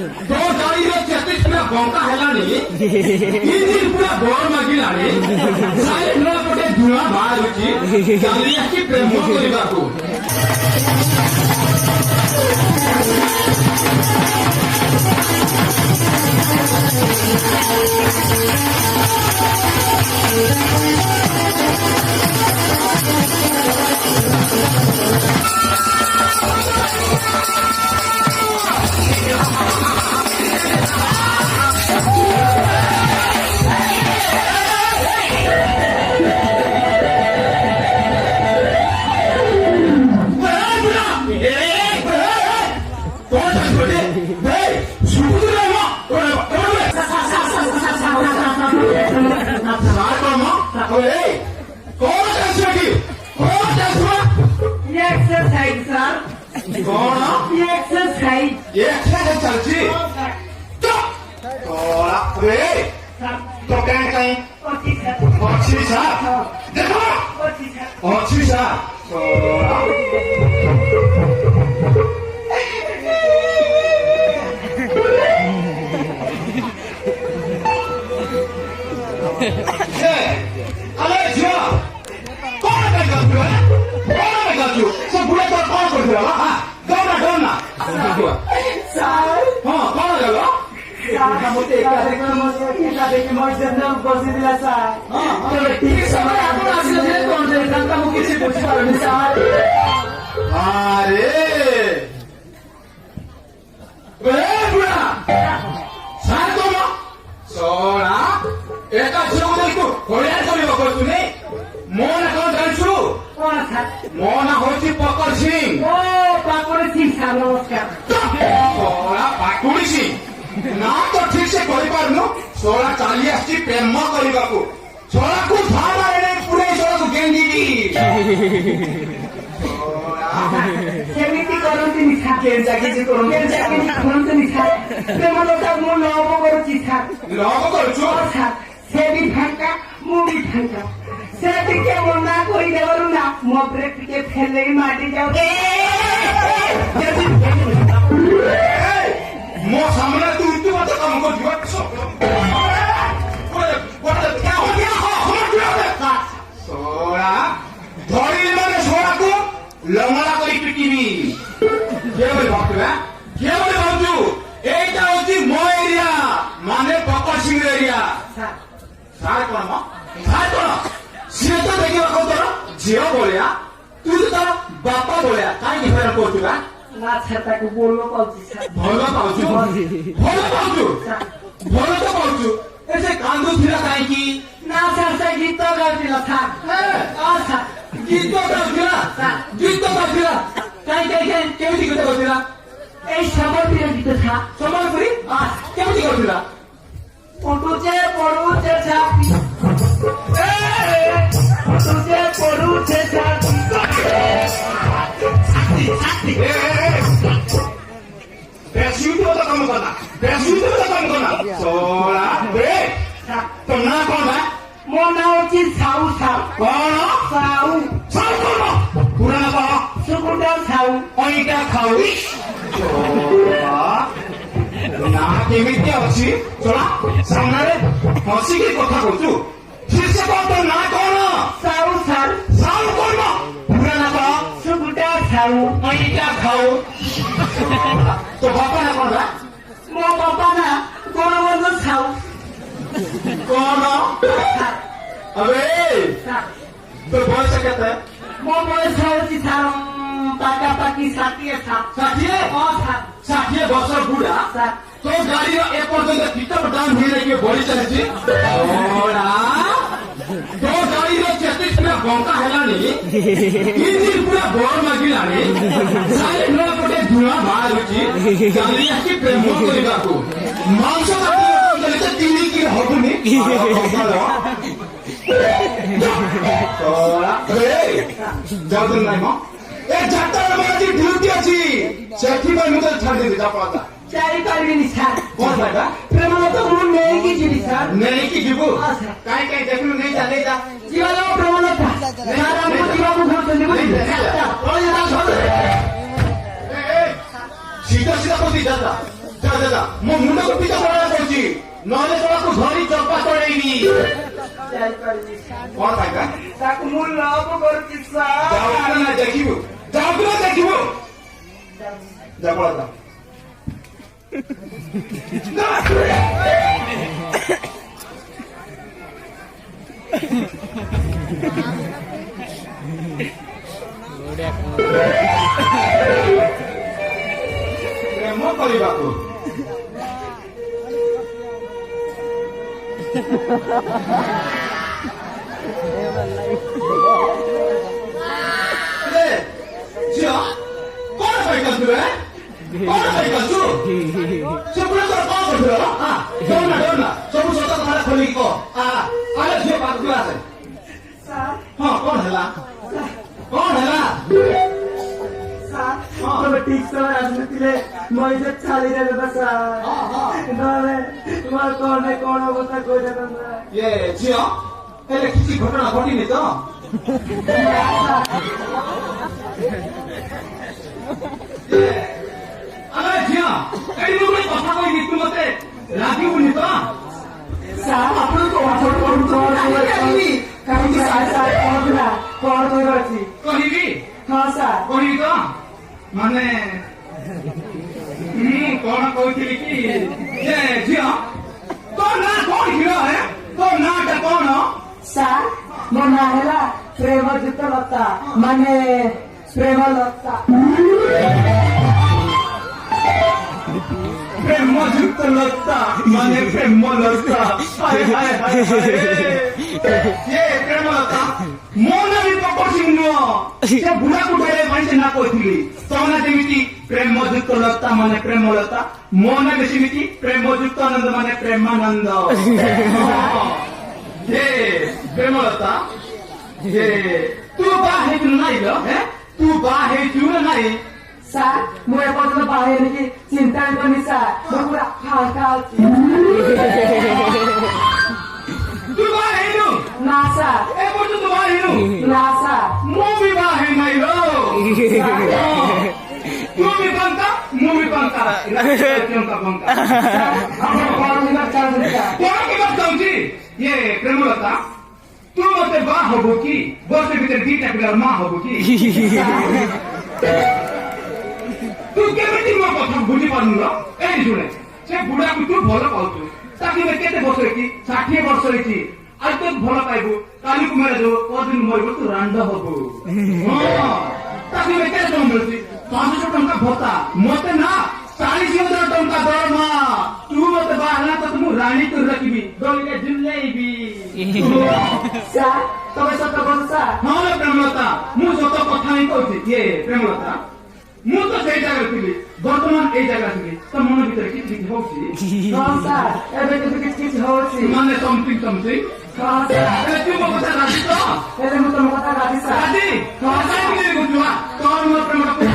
तो गाड़ी रे चेतिस पूरा बंका हेलानी इंजिन पूरा बोर मागिलानी साइड न पटे धुआ बाहर होची गाड़ी आकी प्रेम करिबाकू सीधा सीधा बोलती जाता ଯା ଯା ଯା ମୋ ମୁଣ୍ଡକୁ ପିଛ ପଡା କରୁଛି ନହେଲେ ତୋକୁ ଧରି ଚପା ଚଢେଇବି ଯାଇପାରିବି କଣ ପାଇକା ତାକୁ ମୁଁ ଲଭ କରୁଛି ସାର୍ ଯାଉ ନା ଦେଖିବୁ ଯାଉ ନା ଦେଖିବୁ ଯା ପଳା ଯା ପ୍ରେମ କରିବାକୁ ଝିଅ କଣ ପାଇଁ କାନ୍ଦୁ କଣ ପାଇଁ କାନ୍ଦୁ ସେ ପୁରା ତୋର କଣ କରୁଥିଲ ଡର ନା ସବୁ ସତ କଥା ଖୋଲିକି କହ ଆରେ ଝିଅ ପାଖକୁ ଆସେ ସାର୍ ହଁ କଣ ହେଲା ତମେ ଠିକ ସମୟ ଆସିନଥିଲେ ମୋ ଇଜ୍ଜତ ଛାଡ଼ିଦେବେ ବା ସାର୍ ନହେଲେ ତୁମର କଣ ଅବସ୍ଥା କହିଥାନ୍ତା ଇଏ ଝିଅ ହେଲେ କିଛି ଘଟଣା ଘଟିନି ତ ଆରେ ଝିଅ ଏଠି ମୁଁ ଗୋଟେ କଥା କହିବି ତୁ ମତେ ରାଗିବୁନି ତ ସାର୍ ଆପଣଙ୍କୁ କାହିଁକି ସାର୍ କଣ ଥିଲା କଣ କହିବାର ଅଛି କହିବି ହଁ ସାର୍ କହିବି ତ ମାନେ ମୁଁ କଣ କହୁଥିଲି କି ଯେ ଝିଅ ତୋ ନାଁ କଣ ଝିଅ ତୋ ନାଁଟା କଣ ସାର୍ ମୋ ନାଁ ହେଲା ପ୍ରେମଯୁକ୍ତ ଲତା ମାନେ ପ୍ରେମ ଲତା ପ୍ରେମଯୁକ୍ତ ଲତା ମାନେ ପ୍ରେମ ଲତା ପ୍ରେମ ଲତା ମୋ ନାଁ ବି ପକଡି ନୁହଁ ସେ ବୁଢାକୁ ଢାଳେ ପାଇଁ ସେ ନା କହିଥିଲି ତମ ନା ଯେମିତି ପ୍ରେମଯୁକ୍ତ ଲତା ମାନେ ପ୍ରେମ ଲତା ମୋ ନା ବି ସେମିତି ପ୍ରେମଯୁକ୍ତ ଆନନ୍ଦ ମାନେ ପ୍ରେମାନନ୍ଦ ପ୍ରେମଲତା ତୁ ବାହା ହେଇଥିଲୁ ନାଇଁ ତୁ ବାହା ହେଇଥିଲୁ ନା ନାଇଁ ସାର୍ ମୁଁ ଏପର୍ଯ୍ୟନ୍ତ ବାହା ହେଇନି ଚିନ୍ତା କରନି ସାର୍ ମୁଁ ପୁରା ଫାଙ୍କା ଅଛି ତୁ ବାହା ହେଇନୁ ନା ସାର୍ ଏପର୍ଯ୍ୟନ୍ତ ବାହା ହେଇନୁ ନା ସାର୍ ମୁଁ ବି ବାହା ହେଇ ନାଇଁ ତୁ ବି ବଙ୍କା ମୁଁ ବି ବଙ୍କା ବଙ୍କା ଆପଣ କଣ ଯିବାକୁ ଚାହୁଁଛନ୍ତି ସାର୍ କଣ କିବାକୁ ଚାହୁଁଛି ଇଏ ପ୍ରେମଲତା ତୁ ମତେ ବାହା ହବୁ କି ବର୍ଷ ଭିତରେ ଦିଟା ପିଲାର ମା ହବୁ କି ତୁ କେମିତି ମୋ କଥା ବୁଝିପାରୁନୁ ଏଇ ଶୁଣେ ସେ ବୁଢାକୁ ତୁ ଭଲ ପାଉଛୁ ତାକୁ ଏବେ କେତେ ବର୍ଷ ହେଇଛି 60 ବର୍ଷ ହେଇଛି ଆଉ ତୁ ଭଲ ପାଇବୁ କାଲିକୁ ମେରା ଯାଉ ପରଦିନ ମରିବୁ ତୁ ରାଣ୍ଡ ହବୁ ତାକୁ ଏବେ କେତେ ଟଙ୍କା ମିଳୁଛି 500 ଟଙ୍କା ଭତ୍ତା ମତେ ନା 40,000 ଟଙ୍କା ଦରମା ତୁ ମତେ ବାହା ହେଲା ତ ମୁଁ ରାଣୀ କରି ରଖିବି ଦଳିରେ ଝୁଲେଇବି ସାର୍ ତମେ ସତ କହୁଛ ସାର୍ ହଁ ପ୍ରେମଲତା ମୁଁ ସତ କଥା ହିଁ କହୁଛି ଇଏ ପ୍ରେମଲତା ମୁଁ ତ ସେଇ ଜାଗାରେ ଥିଲି ବର୍ତ୍ତମାନ ଏଇ ଜାଗାରେ ଥିଲି ତ ମନ ଭିତରେ କିଛି ହଉଛି ହଁ ସାର୍ ଏବେ କିନ୍ତୁ କିଛି ହଉଛି ମାନେ ସମଥିଙ୍ଗ ହଁ ସାର୍ ତୁ ମୋ କଥା ରାଜି ତ ହେଲେ ମୁଁ ତମ କଥା ରାଜି ସାର୍ ରାଜି ତୋର ମୋ ପ୍ରେମଟା